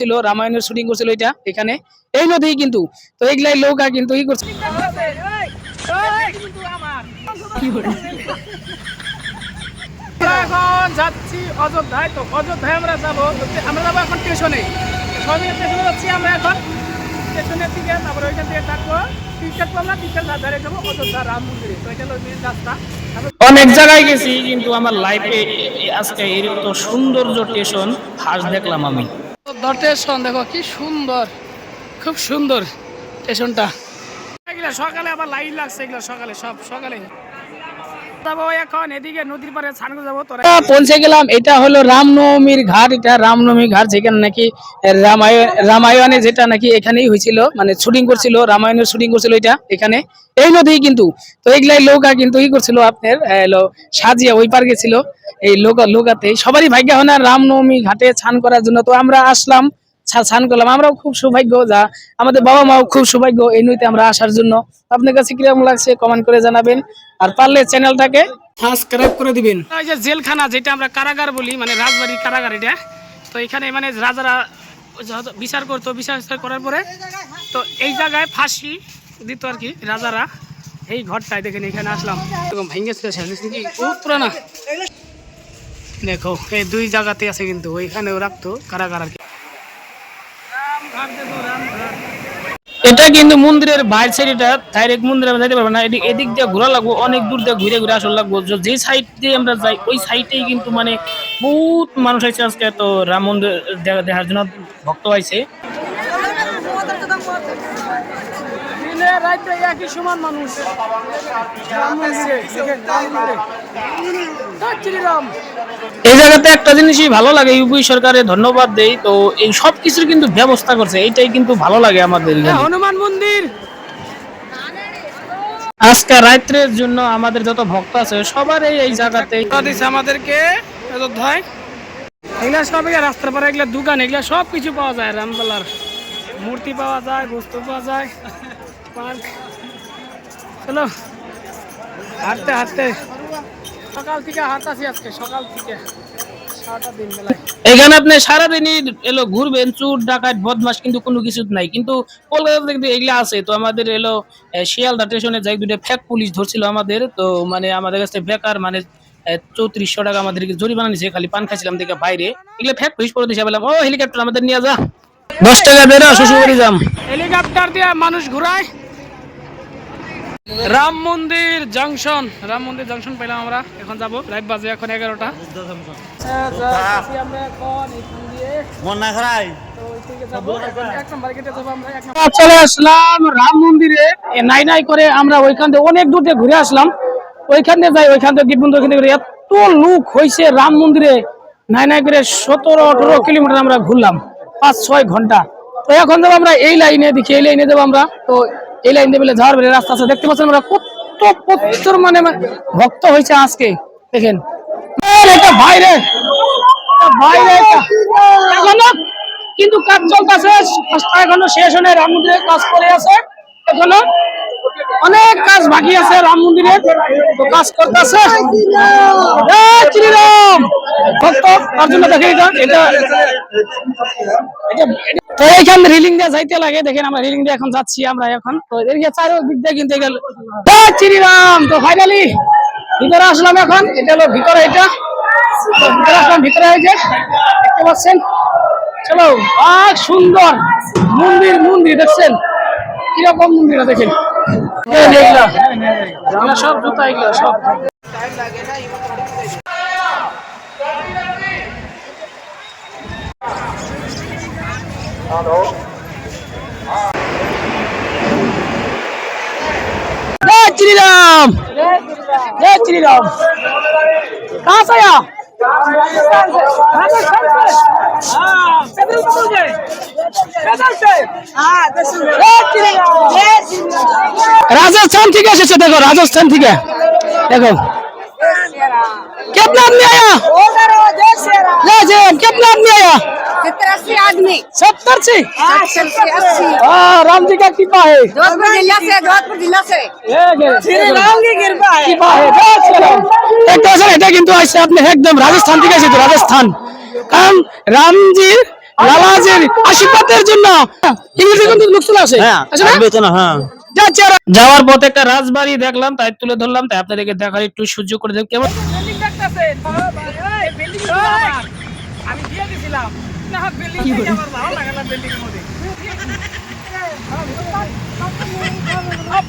ছিল রামায়ণের শুটিং করছিল এটা এখানে এই নদী কিন্তু তো এইগুলাই নৌকা কিন্তু ই করছে এখন যাচ্ছি অযোধ্যায় তো অযোধ্যায় আমরা যাবো এখন স্টেশনে সবাই স্টেশনে যাচ্ছি আমরা এখন স্টেশনের দিকে তারপরে ওইখান থেকে থাকবো টিকিট পাবো টিকিট ধারে যাবো অযোধ্যা রাম মন্দিরে তো এটা হলো মেন রাস্তা অনেক জায়গায় গেছি কিন্তু আমার লাইফে আজকে এরকম সৌন্দর্য স্টেশন ফার্স্ট দেখলাম আমি স্টেশন দেখো কি সুন্দর খুব সুন্দর স্টেশনটা সকালে আবার লাইন লাগছে এগুলো সকালে সব সকালে যাবো এখন এদিকে নদীর পাড়ে স্নান করে যাবো পৌঁছে গেলাম এটা হলো রামনবমীর ঘাট এটা রামনবমী ঘাট যেখানে নাকি রামায়ণে যেটা নাকি এখানেই হয়েছিল মানে শুটিং করছিল রামায়ণের শুটিং করছিল এটা এখানে এই নদী কিন্তু তো এইগুলাই নৌকা কিন্তু ই করছিল আপনার সাজিয়া ওই পার গেছিল এই নৌকাতে সবারই ভাগ্য হয় না রামনবমী ঘাটে স্নান করার জন্য তো আমরা আসলাম স্নান করলাম আমরাও খুব সৌভাগ্য যা আমাদের বাবা মাও খুব সৌভাগ্য এই নদীতে আমরা আসার জন্য আপনার কাছে কিরকম লাগছে কমেন্ট করে জানাবেন আর পারলে চ্যানেলটাকে সাবস্ক্রাইব করে দিবেন এই যে জেলখানা যেটা আমরা কারাগার বলি মানে রাজবাড়ির কারাগার এটা তো এখানে মানে রাজারা বিচার করতো বিচার করার পরে তো এই জায়গায় ফাঁসি দিত আর কি রাজারা এই ঘরটায় দেখেন এখানে আসলাম এরকম ভেঙে খুব পুরানা দেখো এই দুই জায়গাতে আছে কিন্তু ওইখানেও রাখতো কারাগার আর কি এটা কিন্তু মন্দিরের বাইরে সাইড এটা ডাইরেক্ট মন্দিরে আমরা যাইতে পারবো না এদিক দিয়ে ঘোরা লাগবো অনেক দূর দিয়ে ঘুরে ঘুরে আসা লাগবো যে সাইড দিয়ে আমরা যাই ওই সাইডেই কিন্তু মানে বহুত মানুষ আছে আজকে তো রাম মন্দির দেখার জন্য ভক্ত হয়েছে একই সমান মানুষ এই জায়গাতে একটা জিনিসই ভালো লাগে ইউপি সরকারের ধন্যবাদ দেই তো এই সব কিছুর কিন্তু ব্যবস্থা করছে এইটাই কিন্তু ভালো লাগে আমাদের হনুমান মন্দির আজকে রাত্রের জন্য আমাদের যত ভক্ত আছে সবার এই জায়গাতে আমাদেরকে অযোধ্যায় এগুলা সব রাস্তার পারে এগুলা দোকান এগুলা সব কিছু পাওয়া যায় রামলালার মূর্তি পাওয়া যায় বস্তু পাওয়া যায় পার্ক চলো হাঁটতে হাঁটতে সকাল থেকে হাঁটাছি আজকে সকাল থেকে এখানে আপনি সারাদিনই এলো ঘুরবেন চুর ডাকাত বদমাস কিন্তু কোনো কিছু নাই কিন্তু কলকাতাতে কিন্তু এগুলা আছে তো আমাদের এলো শিয়ালদা স্টেশনে যাই দুটো ফেক পুলিশ ধরছিল আমাদের তো মানে আমাদের কাছে বেকার মানে 3400 টাকা আমাদেরকে জরিমানা নিছে খালি পান খাইছিলাম দেখে বাইরে এগুলো ফেক পুলিশ করে দিয়েছে বললাম ও হেলিকপ্টার আমাদের নিয়ে যা 10 টাকা বেরো শ্বশুরবাড়ি যাম হেলিকপ্টার দিয়ে মানুষ ঘুরায় রাম মন্দির জংশন পেলাম আমরা এখন যাবো রাত বাজে এখন 11টা চলে আসলাম রাম মন্দিরে নাই করে আমরা ওইখান থেকে অনেক দূর থেকে ঘুরে আসলাম ওইখান থেকে যাই ওইখান থেকে গিট বন্ধ এত লোক হয়েছে রাম মন্দিরে নাই করে 17-18 কিলোমিটার আমরা ঘুরলাম 5-6 ঘন্টা তো এখন যাবো আমরা এই লাইনে দেখি এই লাইনে যাবো আমরা তো এই লাইন দিয়ে যাওয়ার বেড়ে রাস্তা আছে দেখতে পাচ্ছেন আমরা কত প্রচুর মানে ভক্ত হয়েছে আজকে দেখেন বাইরে এখনো কিন্তু কাজ চলতেছে এখনো শেষ হয় রাম মন্দিরের কাজ করে আছে এখনো অনেক কাজ বাকি আছে রাম মন্দিরে তো কাজ করতেছে শ্রীরাম ভক্ত তার জন্য দেখে এটা তো এইখান রিলিং দিয়ে যাইতে লাগে দেখেন আমরা রিলিং দিয়ে এখন যাচ্ছি আমরা এখন তো এদিকে চারিদিক দিয়ে কিনতে গেল শ্রীরাম তো ফাইনালি ভিতরে আসলাম এখন এটা হলো ভিতরে এটা ভিতরে আসলাম ভিতরে হয়েছে দেখতে পাচ্ছেন চলো সুন্দর মন্দির দেখছেন কিরকম মন্দির দেখেন সব জুতা এগুলো সব श्रीराम जय श्री राम कहाँ से आया राजस्थान ठीक है देखो राजस्थान ठीक है देखो कितना आदमी आया कितना आदमी आया 70-80 आदमी 70 से 80 राम जी का कृपा है जोधपुर जिला से श्री राम की कृपा है এটা কিন্তু আসছে আপনি একদম রাজস্থান থেকে এসেছে রাজস্থান কারণ রামজির লালাজির আশীর্বাদের জন্য ইংলিশে কিন্তু লোক চলে আসে আছে না? যাচ্ছে আর যাওয়ার পথে একটা রাজবাড়ি দেখলাম, তাই তুলে ধরলাম, তাই আপনাদেরকে দেখার একটু সহ্য করে দেখ কেমন বিল্ডিং দেখতেছেন। বিল্ডিং আমি দিয়ে দিছিলাম না, বিল্ডিং দেখে আমার ভালো লাগলো না। বিল্ডিং এর মধ্যে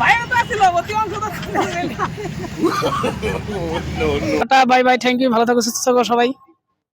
ভাইয়া তো আসছিল অতি অংশ তো। বাই বাই, থ্যাংক ইউ, ভালো থাকো সুস্থ থাকো সবাই।